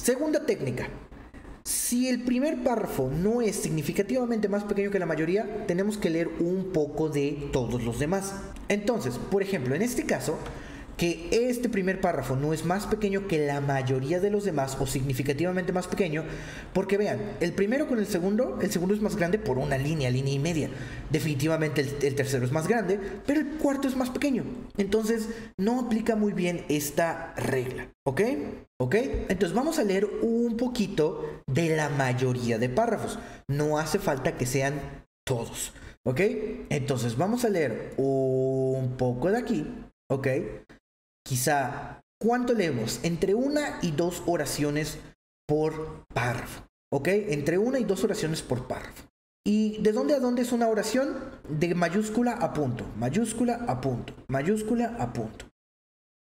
Segunda técnica. Si el primer párrafo no es significativamente más pequeño que la mayoría, tenemos que leer un poco de todos los demás. Entonces, por ejemplo, en este caso, que este primer párrafo no es más pequeño que la mayoría de los demás o significativamente más pequeño, porque vean, el primero con el segundo es más grande por una línea y media. Definitivamente el tercero es más grande, pero el cuarto es más pequeño. Entonces no aplica muy bien esta regla, ¿ok? ¿Ok? Entonces vamos a leer un poquito de la mayoría de párrafos. No hace falta que sean todos, ¿ok? Entonces vamos a leer un poco de aquí, ¿ok? Quizá, ¿cuánto leemos? Entre 1 y 2 oraciones por párrafo, ¿ok? Entre 1 y 2 oraciones por párrafo. ¿Y de dónde a dónde es una oración? De mayúscula a punto, mayúscula a punto, mayúscula a punto.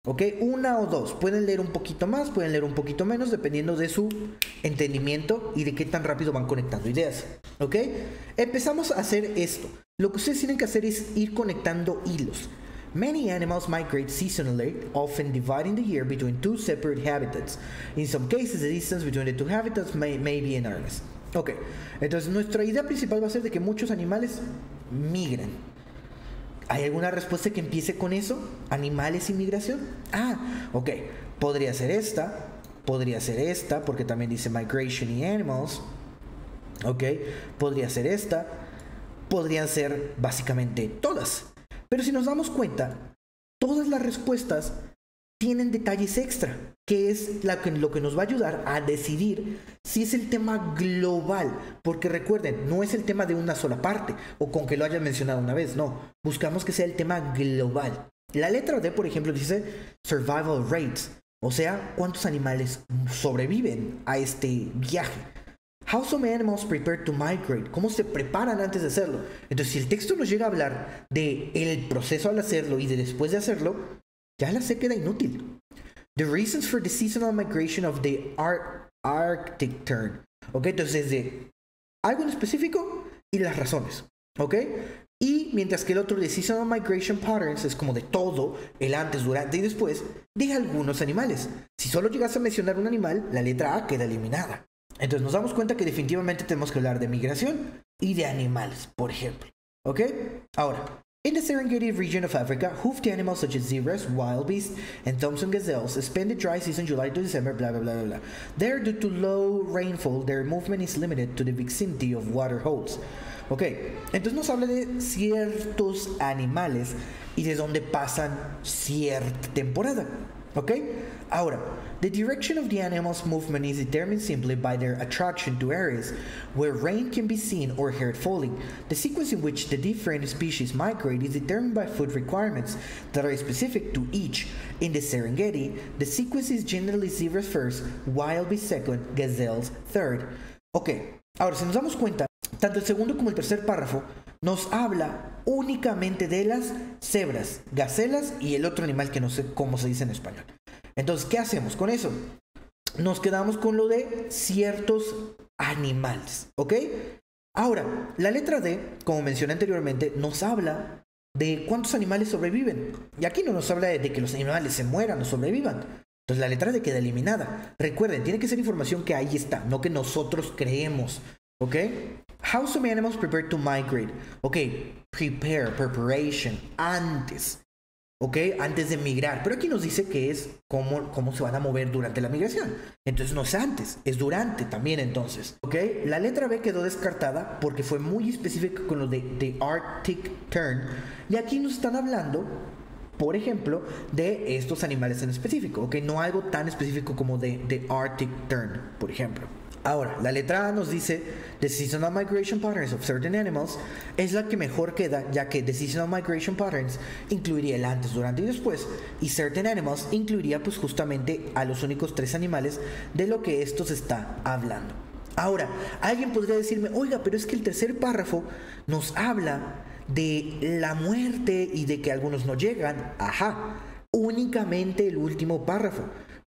¿Ok? 1 o 2. Pueden leer un poquito más, pueden leer un poquito menos, dependiendo de su entendimiento y de qué tan rápido van conectando ideas. ¿Ok? Empezamos a hacer esto. Lo que ustedes tienen que hacer es ir conectando hilos. Many animals migrate seasonally, often dividing the year between two separate habitats. In some cases, the distance between the two habitats may be enormous. Ok, entonces nuestra idea principal va a ser de que muchos animales migran. ¿Hay alguna respuesta que empiece con eso? ¿Animales y migración? Ah, ok, podría ser esta, porque también dice migration y animals. Ok, podría ser esta, podrían ser básicamente todas. Pero si nos damos cuenta, todas las respuestas tienen detalles extra, que es lo que nos va a ayudar a decidir si es el tema global. Porque recuerden, no es el tema de una sola parte, o con que lo hayan mencionado una vez, no. Buscamos que sea el tema global. La letra D, por ejemplo, dice survival rates, o sea, cuántos animales sobreviven a este viaje. How some animals prepare to migrate. ¿Cómo se preparan antes de hacerlo? Entonces, si el texto nos llega a hablar de el proceso al hacerlo y de después de hacerlo, ya la C queda inútil. The reasons for the seasonal migration of the Arctic tern. ¿Ok? Entonces, de algo en específico y las razones. ¿Ok? Y mientras que el otro de seasonal migration patterns es como de todo, el antes, durante y después, de algunos animales. Si solo llegas a mencionar un animal, la letra A queda eliminada. Entonces nos damos cuenta que definitivamente tenemos que hablar de migración y de animales, por ejemplo. ¿Ok? Ahora, in the Serengeti region of Africa, hoofed animals such as zebras, wild beasts, and Thompson gazelles spend the dry season July to December, blah, blah, blah, blah, blah. There, due to low rainfall, their movement is limited to the vicinity of water holes. Ok, entonces nos habla de ciertos animales y de dónde pasan cierta temporada. ¿Ok? Ahora, the direction of the animal's movement is determined simply by their attraction to areas where rain can be seen or heard falling. The sequence in which the different species migrate is determined by food requirements that are specific to each. In the Serengeti, the sequence is generally zebras first, wild beasts second, gazelles third. Ok, ahora si nos damos cuenta, tanto el segundo como el tercer párrafo nos habla únicamente de las cebras, gacelas y el otro animal que no sé cómo se dice en español. Entonces, ¿qué hacemos con eso? Nos quedamos con lo de ciertos animales, ¿ok? Ahora, la letra D, como mencioné anteriormente, nos habla de cuántos animales sobreviven. Y aquí no nos habla de que los animales se mueran o sobrevivan. Entonces la letra D queda eliminada. Recuerden, tiene que ser información que ahí está, no que nosotros creemos. ¿Ok? How some animals prepare to migrate. Ok, preparation, antes. ¿Ok? Antes de migrar. Pero aquí nos dice que es cómo se van a mover durante la migración. Entonces no es antes, es durante también entonces. ¿Ok? La letra B quedó descartada porque fue muy específica con lo de the Arctic tern. Y aquí nos están hablando, por ejemplo, de estos animales en específico. ¿Ok? No algo tan específico como de the Arctic tern, por ejemplo. Ahora, la letra A nos dice the seasonal migration patterns of certain animals es la que mejor queda, ya que the seasonal migration patterns incluiría el antes, durante y después, y certain animals incluiría pues justamente a los únicos 3 animales de lo que esto se está hablando. Ahora, alguien podría decirme, oiga, pero es que el tercer párrafo nos habla de la muerte y de que algunos no llegan. Ajá, únicamente el último párrafo.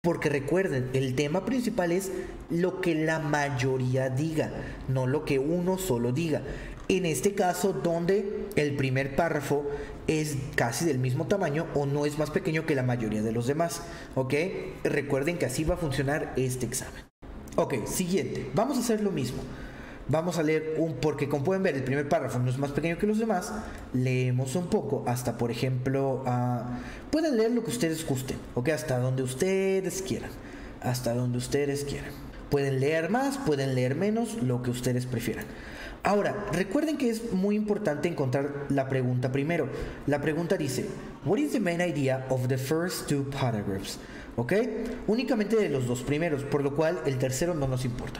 Porque recuerden, el tema principal es lo que la mayoría diga, no lo que uno solo diga. En este caso, donde el primer párrafo es casi del mismo tamaño o no es más pequeño que la mayoría de los demás. ¿Ok? Recuerden que así va a funcionar este examen. Ok, siguiente. Vamos a hacer lo mismo. Vamos a leer porque como pueden ver, el primer párrafo no es más pequeño que los demás. Leemos un poco, hasta por ejemplo, pueden leer lo que ustedes gusten, ok, hasta donde ustedes quieran. Hasta donde ustedes quieran. Pueden leer más, pueden leer menos, lo que ustedes prefieran. Ahora, recuerden que es muy importante encontrar la pregunta primero. La pregunta dice, what is the main idea of the first two paragraphs? ¿Ok? Únicamente de los dos primeros, por lo cual el tercero no nos importa.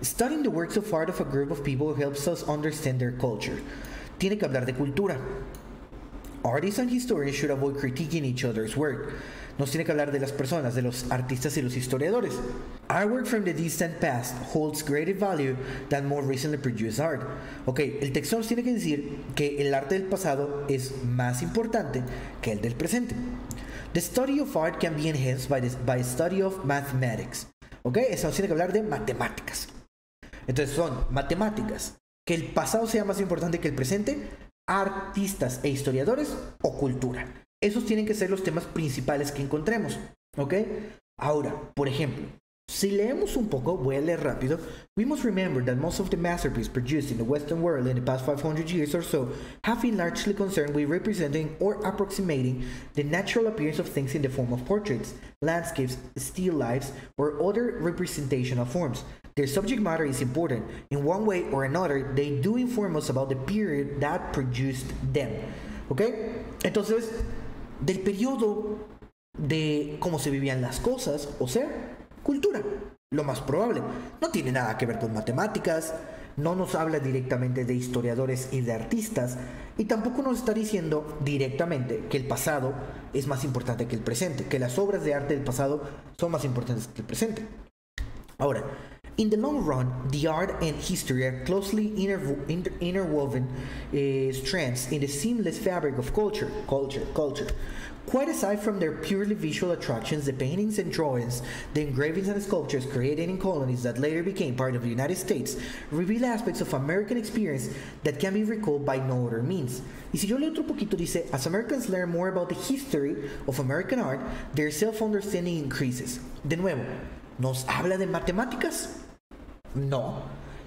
Studying the works of art of a group of people helps us understand their culture. Tiene que hablar de cultura. Artists and historians should avoid critiquing each other's work. Nos tiene que hablar de las personas, de los artistas y los historiadores. Our work from the distant past holds greater value than more recently produced art. Ok, el texto nos tiene que decir que el arte del pasado es más importante que el del presente. The study of art can be enhanced by study of mathematics. Ok, eso nos tiene que hablar de matemáticas. Entonces son matemáticas, que el pasado sea más importante que el presente, artistas e historiadores o cultura. Esos tienen que ser los temas principales que encontremos, ¿ok? Ahora, por ejemplo, si leemos un poco, voy a leer rápido. We must remember that most of the masterpieces produced in the Western world in the past 500 years or so have been largely concerned with representing or approximating the natural appearance of things in the form of portraits, landscapes, still lifes, or other representational forms. Their subject matter is important. In one way or another, they do inform us about the period that produced them. ¿Ok? Entonces, del periodo de cómo se vivían las cosas, o sea, cultura, lo más probable. No tiene nada que ver con matemáticas, no nos habla directamente de historiadores y de artistas, y tampoco nos está diciendo directamente que el pasado es más importante que el presente, que las obras de arte del pasado son más importantes que el presente. Ahora, in the long run, the art and history are closely interwoven strands in the seamless fabric of culture. Quite aside from their purely visual attractions, the paintings and drawings, the engravings and sculptures created in colonies that later became part of the United States, reveal aspects of American experience that can be recalled by no other means. Y si yo leo otro poquito, dice, as Americans learn more about the history of American art, their self-understanding increases. De nuevo, ¿nos habla de matemáticas? No.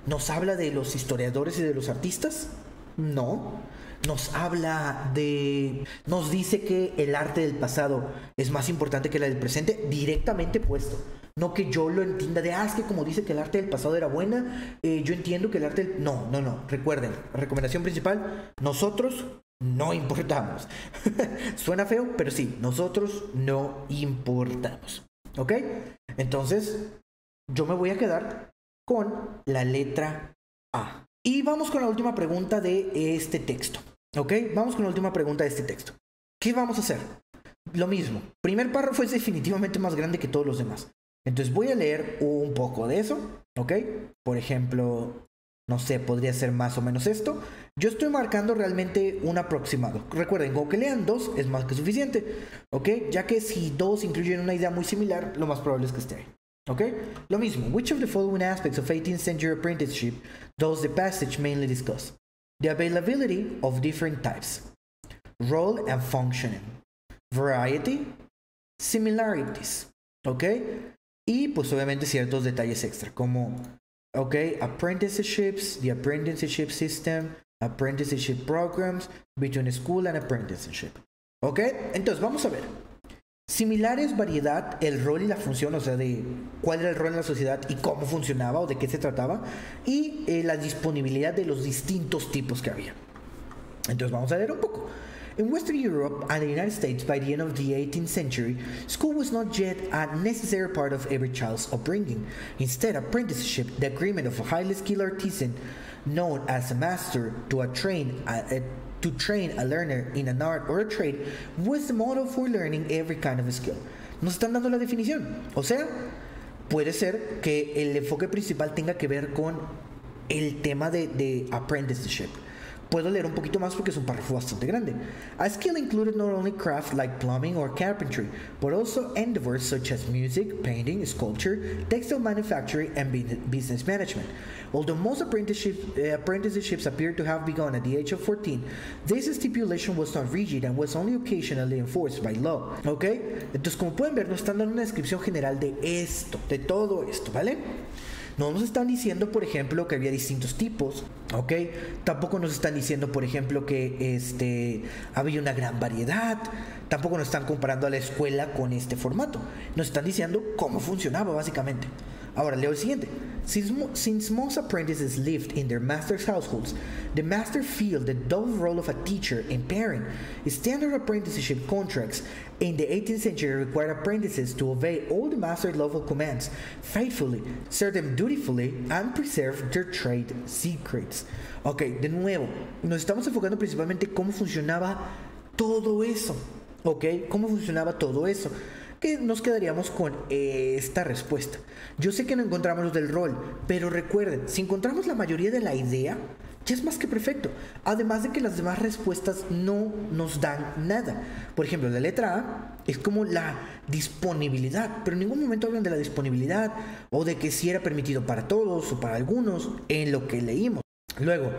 ¿Nos habla de los historiadores y de los artistas? No. Nos habla de... Nos dice que el arte del pasado es más importante que la del presente, directamente puesto. No que yo lo entienda de, es que como dice que el arte del pasado era buena, yo entiendo que el arte del... No. Recuerden, recomendación principal, nosotros no importamos. Suena feo, pero sí, nosotros no importamos. ¿Ok? Entonces, yo me voy a quedar con la letra A. Y vamos con la última pregunta de este texto. ¿Ok? Vamos con la última pregunta de este texto. ¿Qué vamos a hacer? Lo mismo. Primer párrafo es definitivamente más grande que todos los demás. Entonces voy a leer un poco de eso. ¿Ok? Por ejemplo, no sé, podría ser más o menos esto. Yo estoy marcando realmente un aproximado. Recuerden, con que lean 2 es más que suficiente. ¿Ok? Ya que si 2 incluyen una idea muy similar, lo más probable es que esté ahí. ¿Ok? Lo mismo. Which of the following aspects of 18th century apprenticeship does the passage mainly discuss? The availability of different types. Role and functioning. Variety. Similarities. ¿Ok? Y pues obviamente ciertos detalles extra como, ¿ok? Apprenticeships, the apprenticeship system, apprenticeship programs, between school and apprenticeship. ¿Ok? Entonces vamos a ver. Similares, variedad, el rol y la función, o sea, de cuál era el rol en la sociedad y cómo funcionaba o de qué se trataba, y la disponibilidad de los distintos tipos que había. Entonces vamos a leer un poco. In Western Europe and the United States by the end of the 18th century, school was not yet a necessary part of every child's upbringing. Instead, apprenticeship, the agreement of a highly skilled artisan known as a master to train a learner in an art or a trade, was the model for learning every kind of skill. Nos están dando la definición. O sea, puede ser que el enfoque principal tenga que ver con el tema de apprenticeship, puedo leer un poquito más porque es un párrafo bastante grande. A skill included not only craft like plumbing or carpentry, but also endeavors such as music, painting, sculpture, textile manufacturing, and business management. Although most apprenticeships appear to have begun at the age of 14, this stipulation was not rigid and was only occasionally enforced by law. ¿Ok? Entonces, como pueden ver, nos están dando una descripción general de esto, de todo esto, ¿vale? No nos están diciendo, por ejemplo, que había distintos tipos, ¿ok? Tampoco nos están diciendo, por ejemplo, que había una gran variedad. Tampoco nos están comparando a la escuela con este formato. Nos están diciendo cómo funcionaba, básicamente. Ahora, leo el siguiente. Since most apprentices lived in their master's households, the master filled the double role of a teacher and parent. Standard apprenticeship contracts in the 18th century required apprentices to obey all the master's lawful commands faithfully, serve them dutifully, and preserve their trade secrets. Ok, de nuevo, nos estamos enfocando principalmente cómo funcionaba todo eso. Ok, cómo funcionaba todo eso. Que nos quedaríamos con esta respuesta. Yo sé que no encontramos los del rol, pero recuerden, si encontramos la mayoría de la idea, ya es más que perfecto. Además de que las demás respuestas no nos dan nada. Por ejemplo, la letra A es como la disponibilidad, pero en ningún momento hablan de la disponibilidad o de que si era permitido para todos o para algunos en lo que leímos. Luego,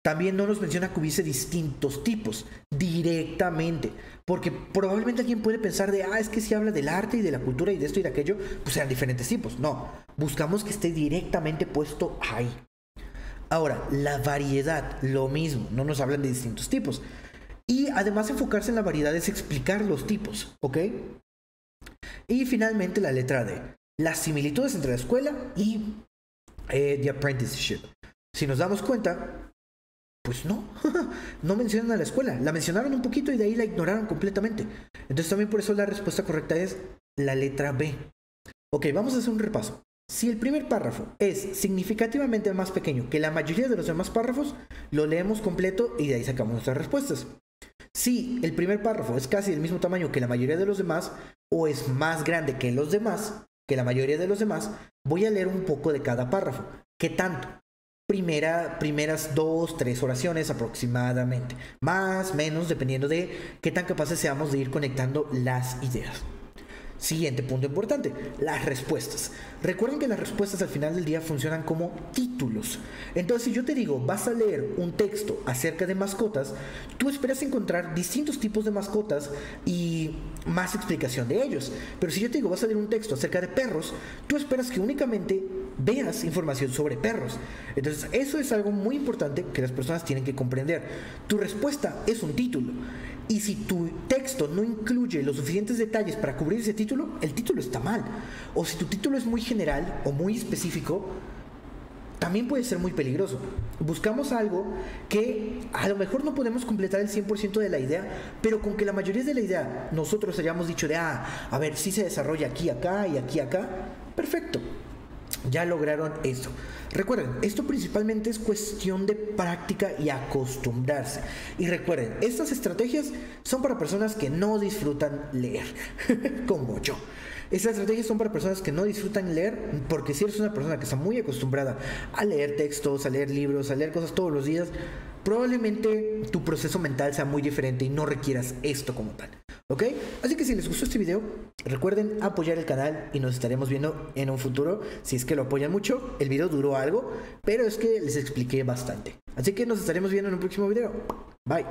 también no nos menciona que hubiese distintos tipos directamente, porque probablemente alguien puede pensar de, es que si habla del arte y de la cultura y de esto y de aquello, pues sean diferentes tipos. No, buscamos que esté directamente puesto ahí. Ahora, la variedad, lo mismo, no nos hablan de distintos tipos. Y además enfocarse en la variedad es explicar los tipos, ¿ok? Y finalmente la letra D, las similitudes entre la escuela y the apprenticeship. Si nos damos cuenta, pues no, no mencionan a la escuela, la mencionaron un poquito y de ahí la ignoraron completamente. Entonces también por eso la respuesta correcta es la letra B. Ok, vamos a hacer un repaso. Si el primer párrafo es significativamente más pequeño que la mayoría de los demás párrafos, lo leemos completo y de ahí sacamos nuestras respuestas. Si el primer párrafo es casi del mismo tamaño que la mayoría de los demás, o es más grande que los demás, que la mayoría de los demás, voy a leer un poco de cada párrafo. ¿Qué tanto? Primeras 2, 3 oraciones aproximadamente. Más, menos, dependiendo de qué tan capaces seamos de ir conectando las ideas. Siguiente punto importante, las respuestas. Recuerden que las respuestas al final del día funcionan como títulos. Entonces, si yo te digo, vas a leer un texto acerca de mascotas, tú esperas encontrar distintos tipos de mascotas y más explicación de ellos. Pero si yo te digo, vas a leer un texto acerca de perros, tú esperas que únicamente veas información sobre perros. Entonces, eso es algo muy importante que las personas tienen que comprender. Tu respuesta es un título. Y si tu texto no incluye los suficientes detalles para cubrir ese título, el título está mal. O si tu título es muy general o muy específico, también puede ser muy peligroso. Buscamos algo que a lo mejor no podemos completar el 100% de la idea, pero con que la mayoría de la idea nosotros hayamos dicho de, a ver, si se desarrolla aquí, acá y aquí, acá, perfecto. Ya lograron eso. Recuerden, esto principalmente es cuestión de práctica y acostumbrarse. Y recuerden, estas estrategias son para personas que no disfrutan leer, como yo. Estas estrategias son para personas que no disfrutan leer, porque si eres una persona que está muy acostumbrada a leer textos, a leer libros, a leer cosas todos los días, probablemente tu proceso mental sea muy diferente y no requieras esto como tal. ¿Ok? Así que si les gustó este video, recuerden apoyar el canal y nos estaremos viendo en un futuro. Si es que lo apoyan mucho, el video duró algo, pero es que les expliqué bastante. Así que nos estaremos viendo en un próximo video. Bye.